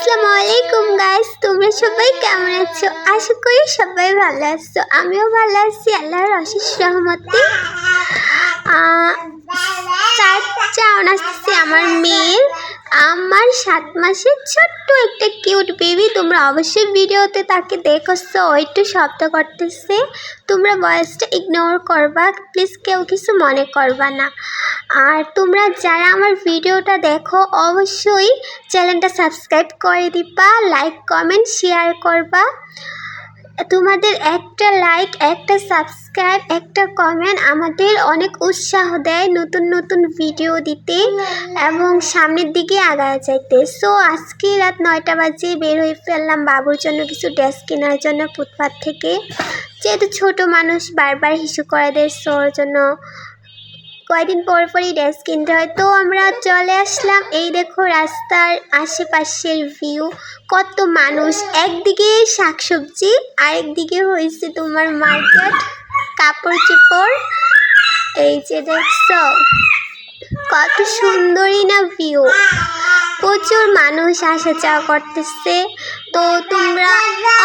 আসসালামু আলাইকুম গাইস, তোমরা সবাই কেমন আছো? আশা করি সবাই ভালো আছো। আমিও ভালো আছি আল্লাহর অশেষ রহমতে। চাউন আসতেছে আমার মেয়ের, আমার 7 মাসের ছোট্ট একটা কিউট বেবি। তোমরা অবশ্যই ভিডিওতে তাকে দেখছো, একটু শব্দ করতেছে, তোমরা ভয়েসটা ইগনোর করবা প্লিজ, কেউ কিছু মনে করবা না। আর তোমরা যারা আমার ভিডিওটা দেখো অবশ্যই চ্যানেলটা সাবস্ক্রাইব করে দিবা, লাইক কমেন্ট শেয়ার করবা। তোমাদের একটা লাইক, একটা সাবস্ক্রাইব, একটা কমেন্ট আমাদের অনেক উৎসাহ দেয় নতুন নতুন ভিডিও দিতে এবং সামনের দিকে আগায় যাইতে। সো আজকে রাত 9টা বাজে বের হয়ে ফেললাম বাবুর জন্য কিছু ড্রেস কেনার জন্য ফুটপাথ থেকে। যেহেতু ছোট মানুষ বারবার হিসু করে দেয়, সো ওর জন্য কয়েকদিন পরই ড্রেস কিনতে হয়। তো আমরা চলে আসলাম, এই দেখো রাস্তার আশেপাশের ভিউ, কত মানুষ, একদিকে শাকসবজি আরেকদিকে হয়েছে তোমার মার্কেট, কাপড় চোপড়। এই যে দেখছো কত সুন্দরই না ভিউ, প্রচুর মানুষ আসা যাওয়া করতেছে। তো তোমরা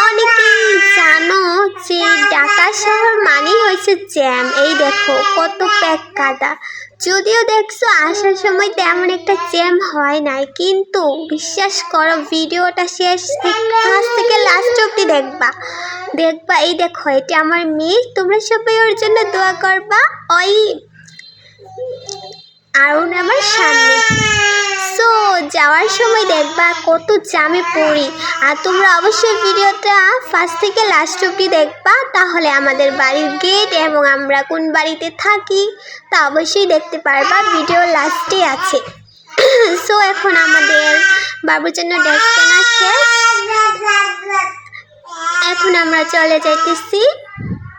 অনেকেই জানো যে ঢাকা শহর মানেই হয়েছে জ্যাম। এই দেখো কত প্যাক কাদা, যদিও দেখছো আসার সময় তেমন একটা জ্যাম হয় নাই, কিন্তু বিশ্বাস করো ভিডিওটা ফার্স্ট থেকে লাস্ট অব্দি দেখবা। এই দেখো এটা আমার মেয়ে, তোমরা সবাই ওর জন্য দোয়া করবা। ওই আর আমার সামনে, সো যাওয়ার সময় দেখবা কত জ্যামে পড়ি। আর তোমরা অবশ্যই ভিডিওটা ফার্স্ট থেকে লাস্ট অব্দি দেখবা, তাহলে আমাদের বাড়ির গেট এবং আমরা কোন বাড়িতে থাকি তা অবশ্যই দেখতে পারবা, ভিডিও লাস্টে আছে। সো এখন আমাদের বাবুর জন্য ড্রেস কেনা শেষ, এখন আমরা চলে যাইতেছি।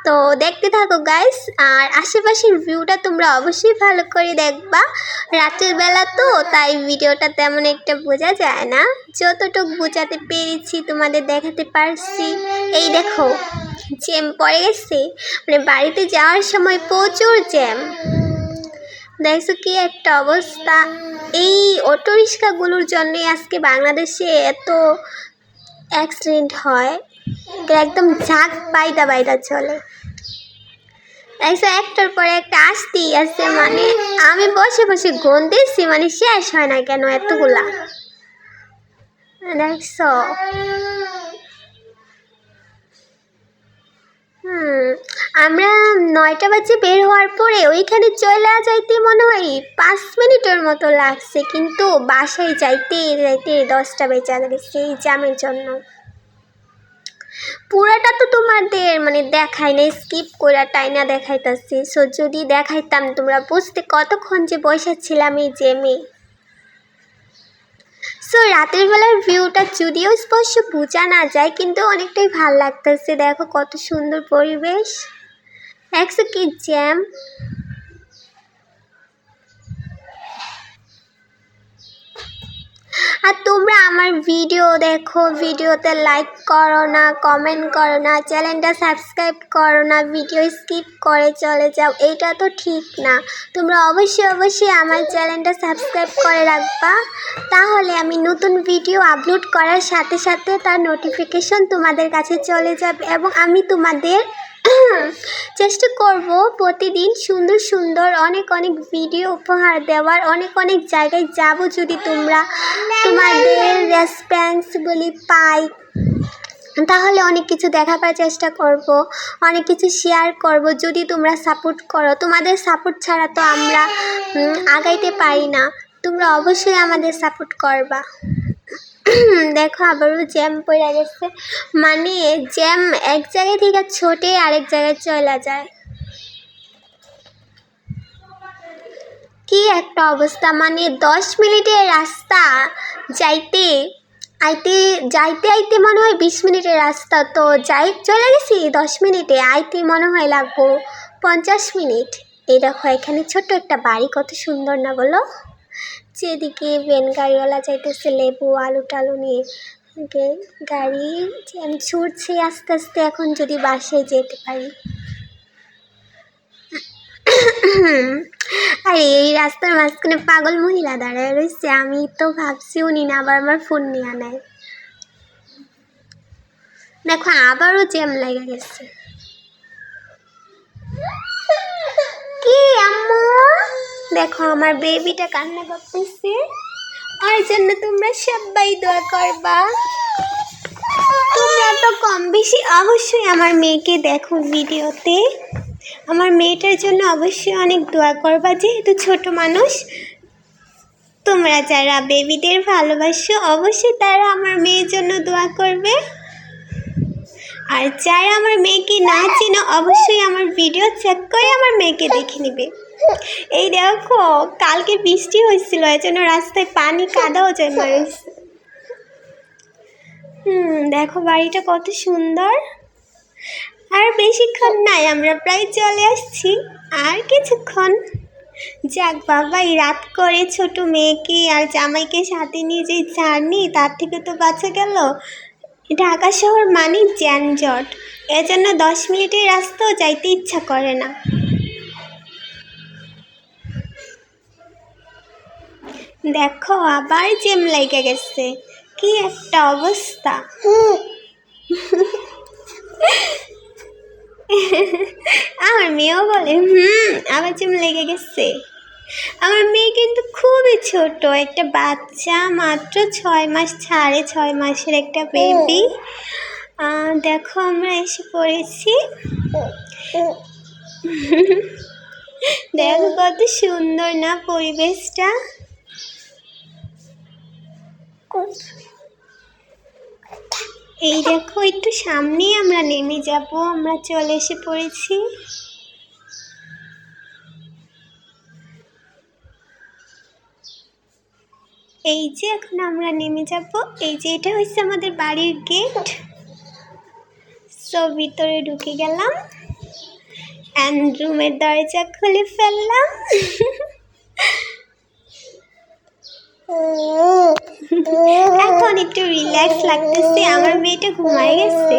তো দেখতে থাকো গাইস, আর আশেপাশের ভিউটা তোমরা অবশ্যই ভালো করে দেখবা। রাতের বেলা তো তাই ভিডিওটা তেমন একটা বোঝা যায় না, যতটুকু বোঝাতে পেরেছি তোমাদের দেখাতে পারছি। এই দেখো জ্যাম পড়ে গেছে, মানে বাড়িতে যাওয়ার সময় প্রচুর জ্যাম, দেখছো কি একটা অবস্থা। এই অটো রিক্সাগুলোর জন্যই আজকে বাংলাদেশে এত অ্যাক্সিডেন্ট হয়, একদম ঝাঁক বাইদা চলে, একটার পরে একটা আসতেই আছে। মানে আমি বসে বসে গুনতেছি, মানে শেষ হয় না কেন এতগুলা, দেখছো। আমরা 9টা বাজে বের হওয়ার পরে ওইখানে চলে যাইতে মনে হয় 5 মিনিটের মতো লাগছে, কিন্তু বাসায় যাইতে 10টা বেজে গেছে এই জ্যামের জন্য। পুরাটা তো তোমাদের মানে দেখাই না, স্কিপ করে টাইনা দেখাইতেছি। সো যদি দেখাইতাম তোমরা বুঝতে কতক্ষণ যে বসেছিলাম এই জ্যামে। সো রাতের বেলার ভিউটা যদিও স্পষ্ট বোঝা না যায়, কিন্তু অনেকটাই ভাল লাগতেছে। দেখো কত সুন্দর পরিবেশ, দেখছো কি জ্যাম। আর তোমরা আমার ভিডিও দেখো, ভিডিওতে লাইক করো না, কমেন্ট করো না, চ্যানেলটা সাবস্ক্রাইব করো না, ভিডিও স্কিপ করে চলে যাও, এইটা তো ঠিক না। তোমরা অবশ্যই আমার চ্যানেলটা সাবস্ক্রাইব করে রাখবা, তাহলে আমি নতুন ভিডিও আপলোড করার সাথে সাথে তার নোটিফিকেশন তোমাদের কাছে চলে যাবে, এবং আমি তোমাদের চেষ্টা করব প্রতিদিন সুন্দর সুন্দর অনেক ভিডিও উপহার দেওয়ার, অনেক জায়গায় যাব। যদি তোমরা তোমাদের রেসপন্সিবলি পাই তাহলে অনেক কিছু দেখাবার চেষ্টা করব, অনেক কিছু শেয়ার করব, যদি তোমরা সাপোর্ট করো। তোমাদের সাপোর্ট ছাড়া তো আমরা আগাইতে পারি না, তোমরা অবশ্যই আমাদের সাপোর্ট করবা। দেখো আবারও জ্যাম পড়ে গেছে, মানে জ্যাম এক জায়গা থেকে ছোটে আরেক জায়গায় চলে যায়, কি একটা অবস্থা। মানে 10 মিনিটের রাস্তা যাইতে আইতে মনে হয় 20 মিনিটের রাস্তা, তো চলে গেছি 10 মিনিটে, আইতে মনে হয় লাগবো 50 মিনিট। এই দেখো এখানে ছোট্ট একটা বাড়ি, কত সুন্দর না বলো। যেদিকে ভ্যান গাড়িওয়ালা যাইতেছে লেবু আলু টালু নিয়ে, গাড়ি আমি ছুটছি আস্তে আস্তে, এখন যদি বাসায় যেতে পারি। আর এই রাস্তার মাঝখানে পাগল মহিলা দাঁড়ায় রয়েছে, আমি তো ভাবছি উনি না আবার আমার ফোন নিয়ে নেয়। দেখো আবারও জ্যাম লেগে গেছে। কি আম্মু, দেখো আমার বেবিটা কান্না করতেছে, ওর জন্য তোমরা সবাই দোয়া করবা। তোমরা তো কম বেশি অবশ্যই আমার মেয়েকে দেখো ভিডিওতে, আমার মেয়েটার জন্য অবশ্যই অনেক দোয়া করবা, যেহেতু ছোট মানুষ। তোমরা যারা বেবিদের ভালোবাসো অবশ্যই তারা আমার মেয়ের জন্য দোয়া করবে, আর যারা আমার মেয়েকে না চেনো অবশ্যই আমার ভিডিও চেক করে আমার মেয়েকে দেখে নেবে। এই দেখো কালকে বৃষ্টি হয়েছিল, এজন্য রাস্তায় পানি কাদাও জমা রয়েছে। দেখো বাড়িটা কত সুন্দর। আর বেশিক্ষণ নাই, আমরা প্রায় চলে আসছি, আর কিছুক্ষণ। যাক বাবা, এই রাত করে ছোট মেয়েকে আর জামাইকে সাথে নিয়ে যে জার্নি, তার থেকে তো বাঁচা গেল। ঢাকা শহর মানে যানজট, এজন্য 10 মিনিটের রাস্তাও যাইতে ইচ্ছা করে না। দেখো আবার জ্যাম লেগে গেছে, কি একটা অবস্থা। আমার মেয়েও বলে আবার জ্যাম লেগে গেছে। আমার মেয়ে কিন্তু খুবই ছোট একটা বাচ্চা, মাত্র 6 মাস, 6.5 মাসের একটা বেবি। দেখো আমরা এসে পড়েছি। দেখো কত সুন্দর না পরিবেশটা। এই দেখো একটু সামনেই আমরা নেমে যাব, আমরা চলে এসে পড়েছি। এই যে এখন আমরা নেমে যাব, এই যে এটা হচ্ছে আমাদের বাড়ির গেট। সো ভিতরে ঢুকে গেলাম, অ্যান্ড রুমের দরজা খুলে ফেললাম। এখন একটু রিল্যাক্স লাগতেছে, আমার মেয়েটা ঘুমায় গেছে।